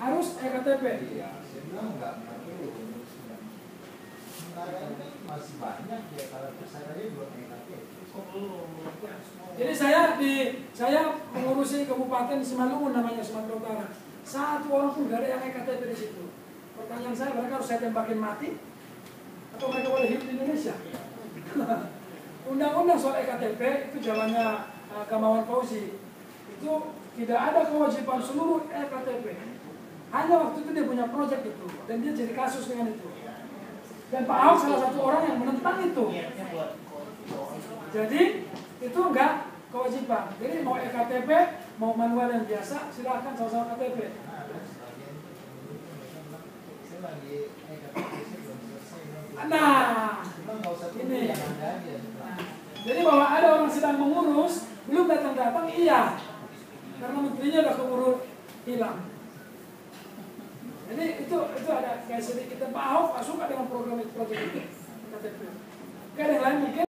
Harus ektp. Iya, saya bilang nggak perlu. Sementara ini kan masih banyak ya, kalau saya tadi belum ektp. Jadi saya mengurusi kabupaten Simalungun namanya, Sumatera Utara. Satu orang pun gak ada yang ektp di situ. Pertanyaan saya, mereka harus saya tembakin mati atau mereka boleh hidup di Indonesia? Undang-undang soal ektp itu zamannya Gamawan Fauzi. Itu tidak ada kewajiban seluruh ektp. Hanya waktu itu dia punya proyek itu dan dia jadi kasus dengan itu. Dan Pak Ahok salah satu orang yang menentang itu. Jadi itu enggak kewajiban. Jadi mau ektp, mau manual yang biasa, silakan sama-sama KTP. Nah, ini. Jadi bahwa ada orang sedang mengurus, belum datang-datang, iya. Karena menterinya udah keburu hilang. Jadi itu ada kayak sedikit. Pak Ahok suka dengan program itu, KTP. Oke, yang lain mungkin.